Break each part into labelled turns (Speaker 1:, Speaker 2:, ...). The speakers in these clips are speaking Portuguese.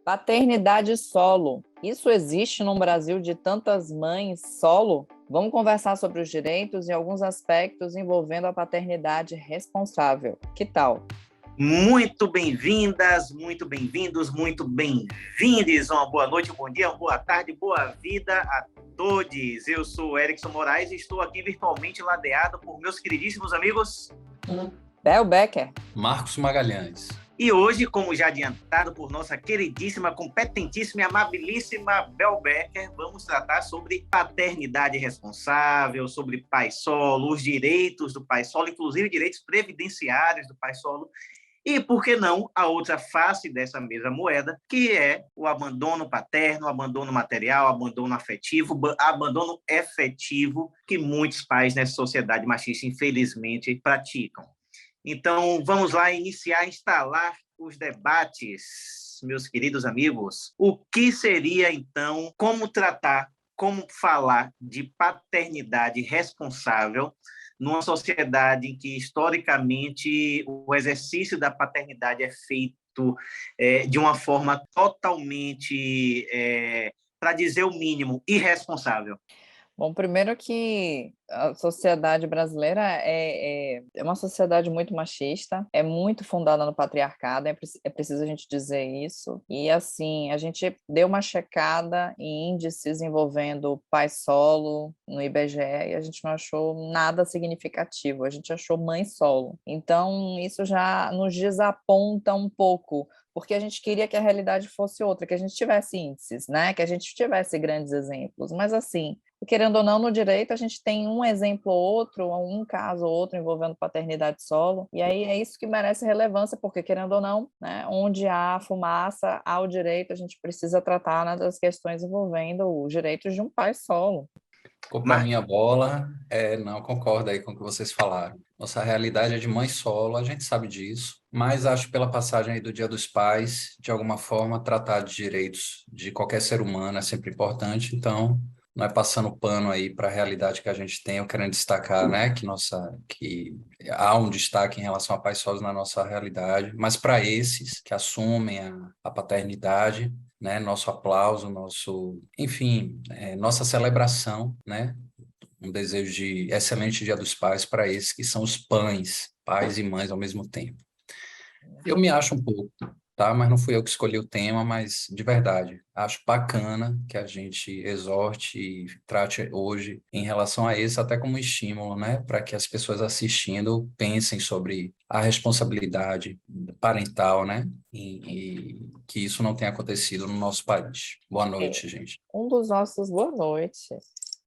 Speaker 1: Paternidade solo. Isso existe num Brasil de tantas mães solo? Vamos conversar sobre os direitos e alguns aspectos envolvendo a paternidade responsável. Que tal?
Speaker 2: Muito bem-vindas, muito bem-vindos, muito bem-vindes. Uma boa noite, um bom dia, uma boa tarde, boa vida a todos. Eu sou o Erickson Moraes e estou aqui virtualmente ladeado por meus queridíssimos amigos
Speaker 1: Bel Becker,
Speaker 3: Marcos Magalhães.
Speaker 2: E hoje, como já adiantado por nossa queridíssima, competentíssima e amabilíssima Bel Becker, vamos tratar sobre paternidade responsável, sobre pai solo, os direitos do pai solo, inclusive direitos previdenciários do pai solo, e, por que não, a outra face dessa mesma moeda, que é o abandono paterno, o abandono material, o abandono afetivo, abandono efetivo, que muitos pais nessa sociedade machista, infelizmente, praticam. Então, vamos lá instalar os debates, meus queridos amigos. O que seria, então, como tratar, como falar de paternidade responsável numa sociedade em que, historicamente, o exercício da paternidade é feito de uma forma totalmente, para dizer o mínimo, irresponsável?
Speaker 1: Bom, primeiro que a sociedade brasileira é uma sociedade muito machista, é muito fundada no patriarcado, é preciso a gente dizer isso. E, assim, a gente deu uma checada em índices envolvendo pai solo no IBGE e a gente não achou nada significativo, a gente achou mãe solo. Então, isso já nos desaponta um pouco, porque a gente queria que a realidade fosse outra, que a gente tivesse índices, né? Que a gente tivesse grandes exemplos. Mas, assim, querendo ou não, no direito a gente tem um exemplo ou outro, um caso ou outro envolvendo paternidade solo, e aí é isso que merece relevância, porque, querendo ou não, né, onde há fumaça, há o direito, a gente precisa tratar, né, das questões envolvendo os direitos de um pai solo.
Speaker 3: Para minha bola, não concordo aí com o que vocês falaram. Nossa realidade é de mãe solo, a gente sabe disso, mas acho que pela passagem aí do Dia dos Pais, de alguma forma, tratar de direitos de qualquer ser humano é sempre importante, então não é passando pano aí para a realidade que a gente tem, eu querendo destacar, né, que há um destaque em relação a pais solos na nossa realidade, mas para esses que assumem a paternidade, né, nosso aplauso, enfim, nossa celebração, né, um desejo de excelente Dia dos Pais para esses que são os pais e mães ao mesmo tempo. Eu me acho um pouco, tá? Mas não fui eu que escolhi o tema, mas de verdade, acho bacana que a gente exorte e trate hoje em relação a isso até como um estímulo, né? Para que as pessoas assistindo pensem sobre a responsabilidade parental, né? E que isso não tenha acontecido no nosso país. Boa noite, gente.
Speaker 1: Boa noite.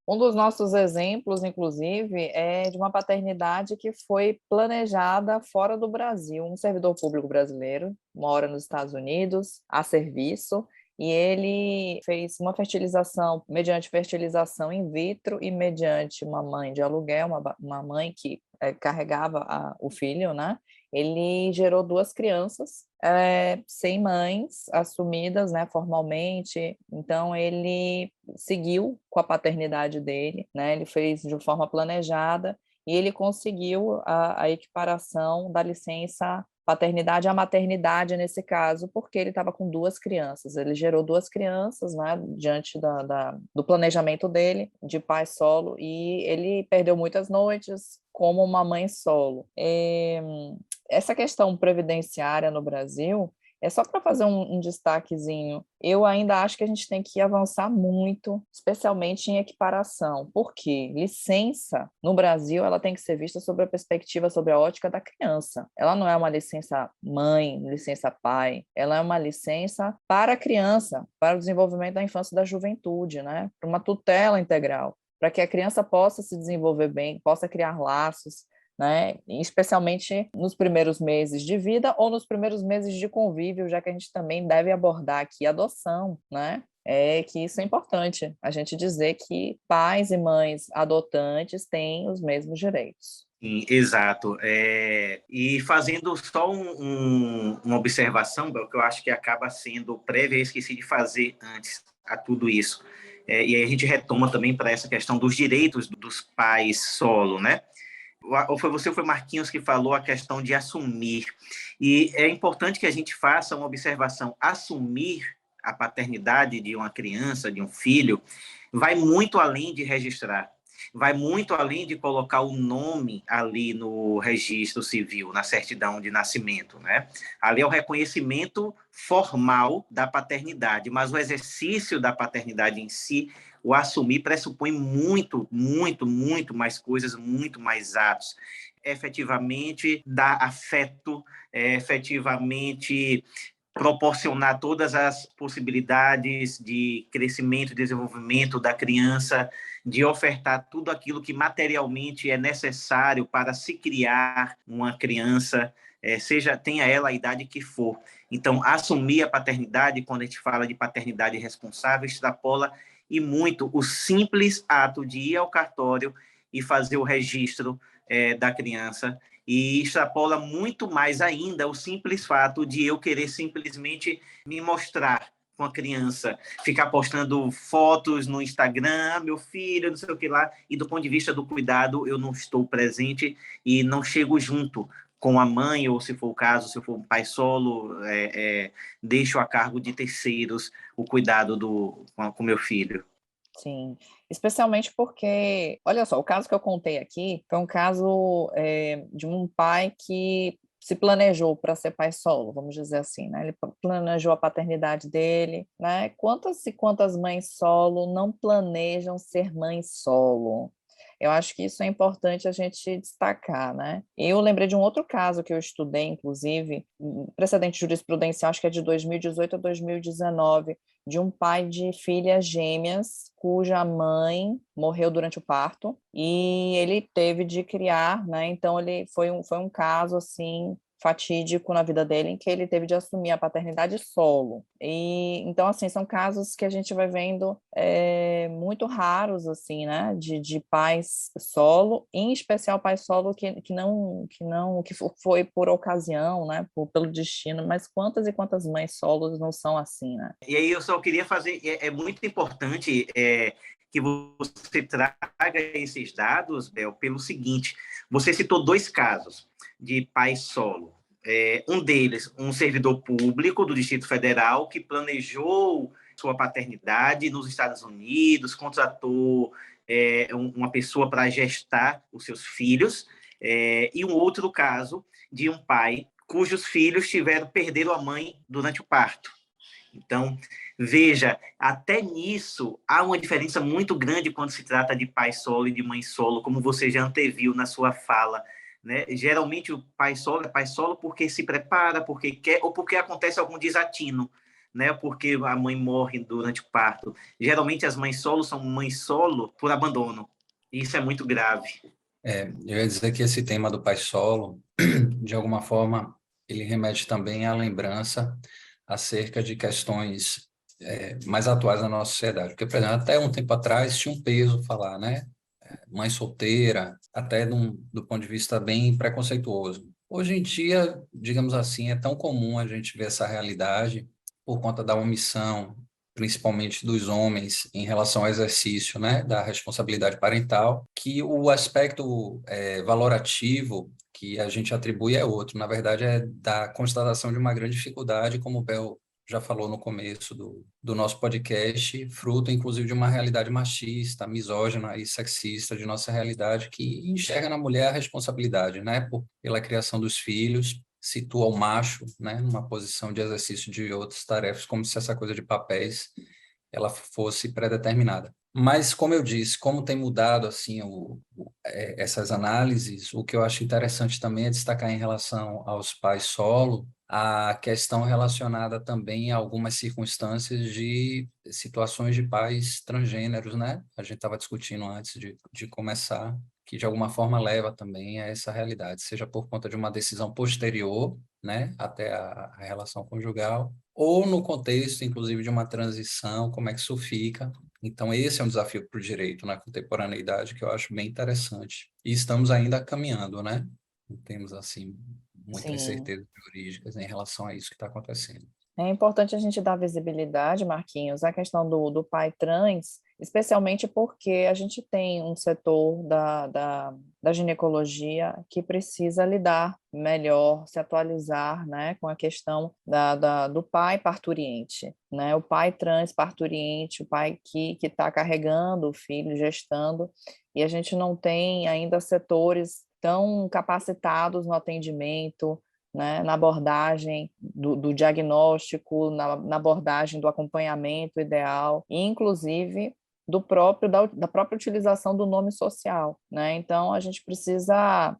Speaker 1: Um dos nossos exemplos, inclusive, é de uma paternidade que foi planejada fora do Brasil. Um servidor público brasileiro mora nos Estados Unidos, a serviço, e ele fez uma fertilização, mediante fertilização in vitro e mediante uma mãe de aluguel, uma mãe que carregava o filho, né? Ele gerou 2 crianças, sem mães, assumidas, né, formalmente. Então, ele seguiu com a paternidade dele, né? Ele fez de forma planejada e ele conseguiu a equiparação da licença paternidade à maternidade nesse caso, porque ele estava com 2 crianças. Ele gerou 2 crianças, né, diante do planejamento dele, de pai solo, e ele perdeu muitas noites como uma mãe solo. Essa questão previdenciária no Brasil, é só para fazer um destaquezinho, eu ainda acho que a gente tem que avançar muito, especialmente em equiparação. Por quê? Licença, no Brasil, ela tem que ser vista sob a perspectiva, sobre a ótica da criança. Ela não é uma licença mãe, licença pai, ela é uma licença para a criança, para o desenvolvimento da infância e da juventude, né? Para uma tutela integral, para que a criança possa se desenvolver bem, possa criar laços, né? Especialmente nos primeiros meses de vida ou nos primeiros meses de convívio, já que a gente também deve abordar aqui a adoção, né? Que isso é importante, a gente dizer que pais e mães adotantes têm os mesmos direitos.
Speaker 2: Sim, exato. E fazendo só uma observação, que eu acho que acaba sendo prévia, eu esqueci de fazer antes a tudo isso. E aí a gente retoma também para essa questão dos direitos dos pais solo, né? Ou foi você ou foi Marquinhos que falou a questão de assumir. E é importante que a gente faça uma observação. Assumir a paternidade de uma criança, de um filho, vai muito além de registrar, vai muito além de colocar o nome ali no registro civil, na certidão de nascimento, né? Ali é o reconhecimento formal da paternidade, mas o exercício da paternidade em si, o assumir, pressupõe muito, muito, muito mais coisas, muito mais atos. Efetivamente dar afeto, efetivamente proporcionar todas as possibilidades de crescimento e desenvolvimento da criança, de ofertar tudo aquilo que materialmente é necessário para se criar uma criança, seja tenha ela a idade que for. Então, assumir a paternidade, quando a gente fala de paternidade responsável, extrapola e muito o simples ato de ir ao cartório e fazer o registro da criança, e extrapola muito mais ainda o simples fato de eu querer simplesmente me mostrar com a criança, ficar postando fotos no Instagram, meu filho, não sei o que lá, e do ponto de vista do cuidado, eu não estou presente e não chego junto com a mãe, ou se for o caso, se eu for um pai solo, deixo a cargo de terceiros o cuidado com meu filho.
Speaker 1: Sim, especialmente porque, olha só, o caso que eu contei aqui foi um caso de um pai que se planejou para ser pai solo, vamos dizer assim, né? Ele planejou a paternidade dele, né? Quantas e quantas mães solo não planejam ser mãe solo? Eu acho que isso é importante a gente destacar, né? Eu lembrei de um outro caso que eu estudei, inclusive, precedente jurisprudencial, acho que é de 2018 a 2019, de um pai de filhas gêmeas, cuja mãe morreu durante o parto, e ele teve de criar, né? Então, ele foi um caso, assim, fatídico na vida dele, em que ele teve de assumir a paternidade solo. E, então, assim, são casos que a gente vai vendo muito raros, assim, né? De pais solo, em especial pai solo que foi por ocasião, né? Pelo destino, mas quantas e quantas mães solos não são assim, né?
Speaker 2: E aí eu só queria fazer, é muito importante que você traga esses dados, Bel, pelo seguinte, você citou dois casos de pai solo. Um deles, um servidor público do Distrito Federal que planejou sua paternidade nos Estados Unidos, contratou uma pessoa para gestar os seus filhos, e um outro caso de um pai cujos filhos perderam a mãe durante o parto. Então, veja, até nisso há uma diferença muito grande quando se trata de pai solo e de mãe solo, como você já anteviu na sua fala, né? Geralmente o pai solo é pai solo porque se prepara, porque quer, ou porque acontece algum desatino, né? Porque a mãe morre durante o parto. Geralmente as mães solo são mães solo por abandono. Isso é muito grave.
Speaker 3: Eu ia dizer que esse tema do pai solo, de alguma forma, ele remete também à lembrança acerca de questões mais atuais na nossa sociedade. Porque, por exemplo, até um tempo atrás tinha um peso falar, né? Mãe solteira, até do ponto de vista bem preconceituoso. Hoje em dia, digamos assim, é tão comum a gente ver essa realidade por conta da omissão, principalmente dos homens, em relação ao exercício, né, da responsabilidade parental, que o aspecto valorativo que a gente atribui é outro. Na verdade, é da constatação de uma grande dificuldade, como o Bel já falou no começo do nosso podcast, fruto, inclusive, de uma realidade machista, misógina e sexista de nossa realidade, que enxerga na mulher a responsabilidade, né, pela criação dos filhos, situa o macho, né, numa posição de exercício de outras tarefas, como se essa coisa de papéis ela fosse pré-determinada. Mas, como eu disse, como tem mudado assim essas análises, o que eu acho interessante também é destacar em relação aos pais solo, a questão relacionada também a algumas circunstâncias de situações de pais transgêneros, né? A gente estava discutindo antes de começar, que de alguma forma leva também a essa realidade, seja por conta de uma decisão posterior, né, até a relação conjugal, ou no contexto, inclusive, de uma transição, como é que isso fica. Então, esse é um desafio para o direito na contemporaneidade que eu acho bem interessante. E estamos ainda caminhando, né? Não temos, assim, muitas
Speaker 1: Sim.
Speaker 3: certezas jurídicas em relação a isso que está acontecendo.
Speaker 1: É importante a gente dar visibilidade, Marquinhos, à questão do pai trans, especialmente porque a gente tem um setor da ginecologia que precisa lidar melhor, se atualizar, né, com a questão do pai parturiente, né, o pai trans parturiente, o pai que está carregando o filho, gestando, e a gente não tem ainda setores tão capacitados no atendimento, né, na abordagem do diagnóstico, na abordagem do acompanhamento ideal, e inclusive da própria utilização do nome social, né? Então, a gente precisa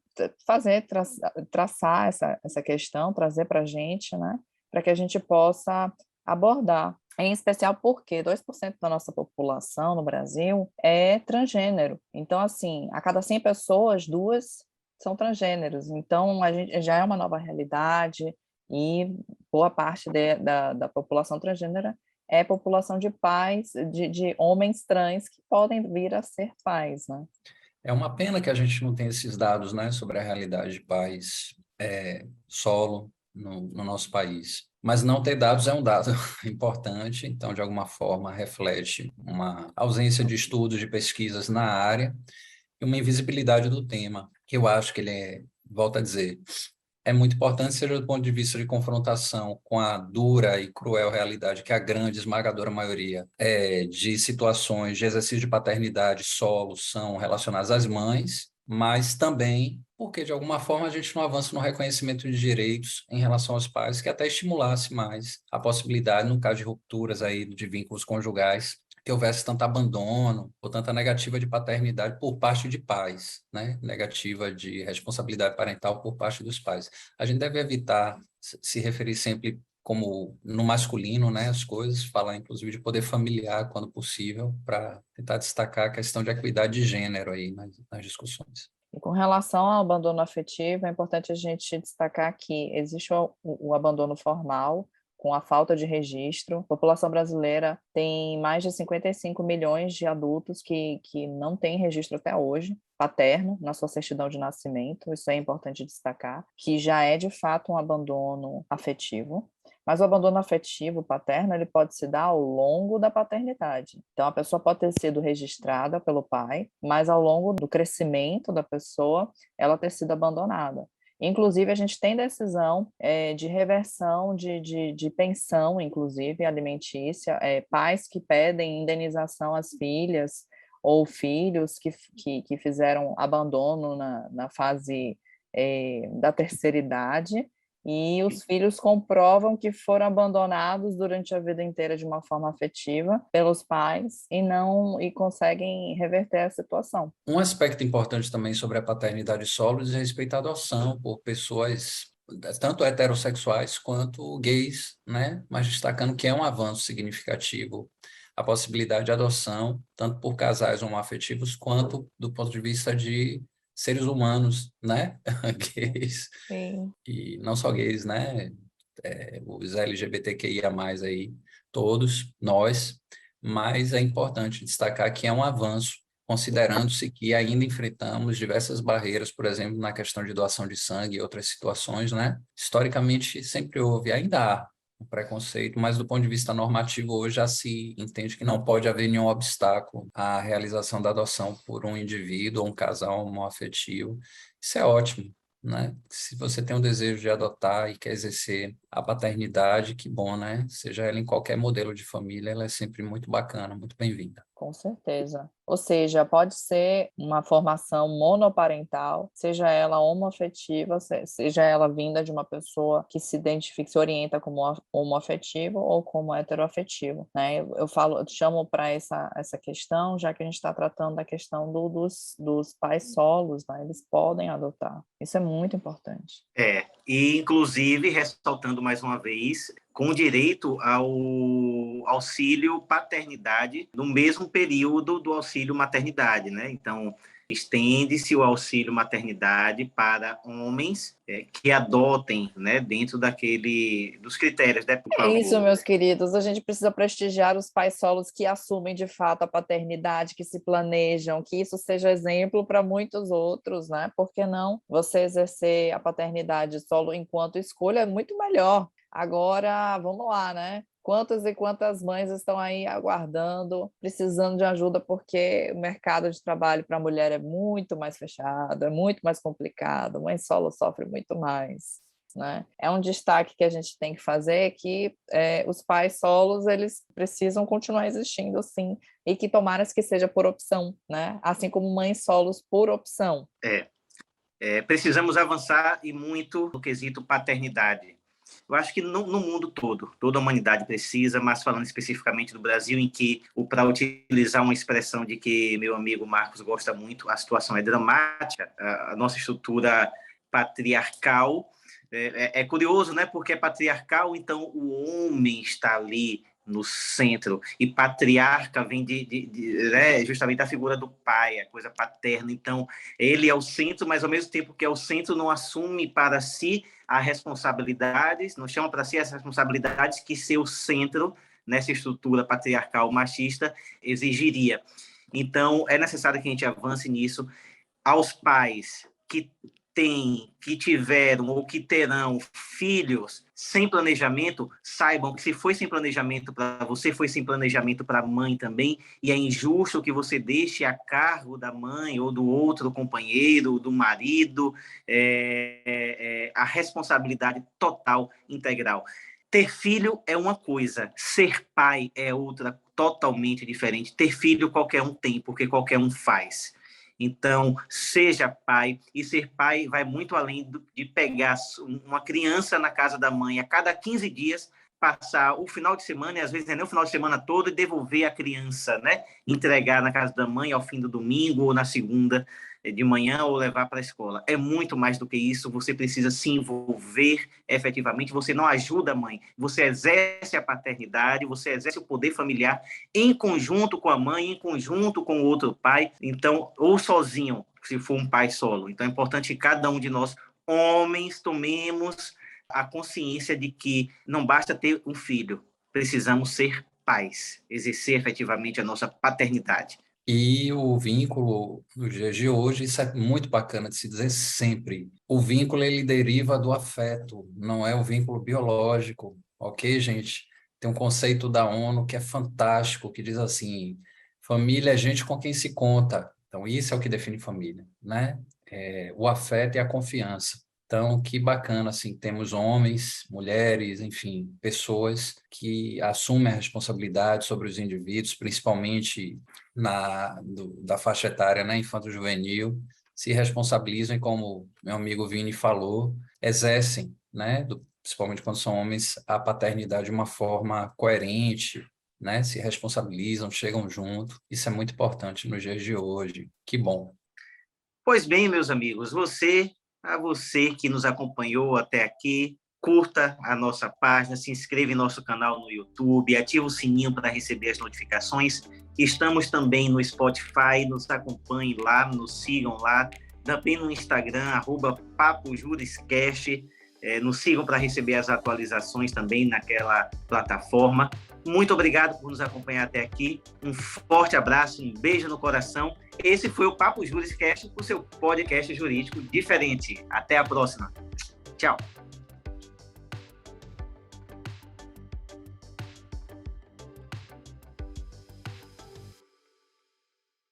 Speaker 1: traçar essa questão, trazer para a gente, né? Para que a gente possa abordar. Em especial porque 2% da nossa população no Brasil é transgênero. Então, assim, a cada 100 pessoas, 2 são transgêneros. Então, a gente já é uma nova realidade e boa parte da população transgênera é população de pais, de homens trans que podem vir a ser pais, né?
Speaker 3: É uma pena que a gente não tenha esses dados, né, sobre a realidade de pais solo no nosso país. Mas não ter dados é um dado importante, então, de alguma forma, reflete uma ausência de estudos, de pesquisas na área e uma invisibilidade do tema, que eu acho que volto a dizer, é muito importante, seja do ponto de vista de confrontação com a dura e cruel realidade que a grande, esmagadora maioria de situações de exercício de paternidade solo são relacionadas às mães, mas também porque, de alguma forma, a gente não avança no reconhecimento de direitos em relação aos pais, que até estimulasse mais a possibilidade, no caso de rupturas aí de vínculos conjugais, que houvesse tanto abandono ou tanta negativa de paternidade por parte de pais, né? Negativa de responsabilidade parental por parte dos pais. A gente deve evitar se referir sempre como no masculino, né, as coisas, falar inclusive de poder familiar quando possível, para tentar destacar a questão de equidade de gênero aí nas discussões.
Speaker 1: E com relação ao abandono afetivo, é importante a gente destacar que existe o abandono formal, com a falta de registro. A população brasileira tem mais de 55 milhões de adultos que não têm registro até hoje, paterno, na sua certidão de nascimento. Isso é importante destacar, que já é de fato um abandono afetivo. Mas o abandono afetivo paterno, ele pode se dar ao longo da paternidade. Então, a pessoa pode ter sido registrada pelo pai, mas ao longo do crescimento da pessoa, ela ter sido abandonada. Inclusive, a gente tem decisão de reversão de pensão, inclusive, alimentícia, pais que pedem indenização às filhas ou filhos que fizeram abandono na fase da terceira idade, e os filhos comprovam que foram abandonados durante a vida inteira de uma forma afetiva pelos pais e conseguem reverter a situação.
Speaker 3: Um aspecto importante também sobre a paternidade solo diz respeito à adoção por pessoas tanto heterossexuais quanto gays, né? Mas destacando que é um avanço significativo a possibilidade de adoção, tanto por casais homoafetivos quanto do ponto de vista de seres humanos, né? Gays.
Speaker 1: Sim.
Speaker 3: E não só gays, né? Os LGBTQIA+, aí, todos, nós, mas é importante destacar que é um avanço, considerando-se que ainda enfrentamos diversas barreiras, por exemplo, na questão de doação de sangue e outras situações, né? Historicamente, sempre houve, ainda há um preconceito, mas do ponto de vista normativo, hoje já se entende que não pode haver nenhum obstáculo à realização da adoção por um indivíduo ou um casal homoafetivo. Isso é ótimo, né? Se você tem um desejo de adotar e quer exercer a paternidade, que bom, né? Seja ela em qualquer modelo de família, ela é sempre muito bacana, muito bem-vinda.
Speaker 1: Com certeza. Ou seja, pode ser uma formação monoparental, seja ela homoafetiva, seja ela vinda de uma pessoa que se identifica, se orienta como homoafetivo ou como heteroafetivo, né? Eu chamo para essa questão, já que a gente está tratando da questão dos pais solos, né? Eles podem adotar. Isso é muito importante.
Speaker 2: E inclusive, ressaltando mais uma vez, com direito ao auxílio paternidade no mesmo período do auxílio maternidade, né? Então, estende-se o auxílio maternidade para homens que adotem, né, dentro dos critérios, né?
Speaker 1: É isso, meus queridos, a gente precisa prestigiar os pais solos que assumem de fato a paternidade, que se planejam, que isso seja exemplo para muitos outros, né? Por que não você exercer a paternidade solo enquanto escolha é muito melhor. Agora, vamos lá, né? Quantas e quantas mães estão aí aguardando, precisando de ajuda, porque o mercado de trabalho para a mulher é muito mais fechado, é muito mais complicado, a mãe solo sofre muito mais, né? É um destaque que a gente tem que fazer que os pais solos, eles precisam continuar existindo, sim, e que tomara que seja por opção, né? Assim como mães solos por opção.
Speaker 2: Precisamos avançar e muito no quesito paternidade. Eu acho que no mundo todo, toda a humanidade precisa, mas falando especificamente do Brasil, em que, para utilizar uma expressão de que meu amigo Marcos gosta muito, a situação é dramática, a nossa estrutura patriarcal. É curioso, né? Porque é patriarcal, então o homem está ali no centro, e patriarca vem justamente a figura do pai, a coisa paterna. Então, ele é o centro, mas ao mesmo tempo que é o centro, não assume para si as responsabilidades, não chama para si as responsabilidades que seu centro, nessa estrutura patriarcal machista, exigiria. Então, é necessário que a gente avance nisso. Aos pais que tiveram ou que terão filhos sem planejamento, saibam que se foi sem planejamento para você, foi sem planejamento para a mãe também, e é injusto que você deixe a cargo da mãe ou do outro companheiro, do marido, a responsabilidade total, integral. Ter filho é uma coisa, ser pai é outra, totalmente diferente. Ter filho qualquer um tem, porque qualquer um faz. Então, seja pai, e ser pai vai muito além de pegar uma criança na casa da mãe a cada 15 dias, passar o final de semana, e às vezes nem o final de semana todo, e devolver a criança, né? Entregar na casa da mãe ao fim do domingo ou na segunda de manhã ou levar para a escola. É muito mais do que isso, você precisa se envolver efetivamente, você não ajuda a mãe, você exerce a paternidade, você exerce o poder familiar em conjunto com a mãe, em conjunto com o outro pai, então, ou sozinho, se for um pai solo. Então, é importante que cada um de nós, homens, tomemos a consciência de que não basta ter um filho, precisamos ser pais, exercer efetivamente a nossa paternidade.
Speaker 3: E o vínculo, nos dias de hoje, isso é muito bacana de se dizer sempre. O vínculo, ele deriva do afeto, não é o vínculo biológico, ok, gente? Tem um conceito da ONU que é fantástico, que diz assim, família é gente com quem se conta. Então, isso é o que define família, né? O afeto e a confiança. Então, que bacana, assim, temos homens, mulheres, enfim, pessoas que assumem a responsabilidade sobre os indivíduos, principalmente da faixa etária, né, infanto-juvenil, se responsabilizam e, como meu amigo Vini falou, exercem, né, principalmente quando são homens, a paternidade de uma forma coerente, né, se responsabilizam, chegam junto. Isso é muito importante nos dias de hoje. Que bom.
Speaker 2: Pois bem, meus amigos, a você que nos acompanhou até aqui, curta a nossa página, se inscreva em nosso canal no YouTube, ativa o sininho para receber as notificações. Estamos também no Spotify, nos acompanhem lá, nos sigam lá, também no Instagram, @PapoJurisCast, nos sigam para receber as atualizações também naquela plataforma. Muito obrigado por nos acompanhar até aqui. Um forte abraço, um beijo no coração. Esse foi o Papo JurisCast, o seu podcast jurídico diferente. Até a próxima. Tchau.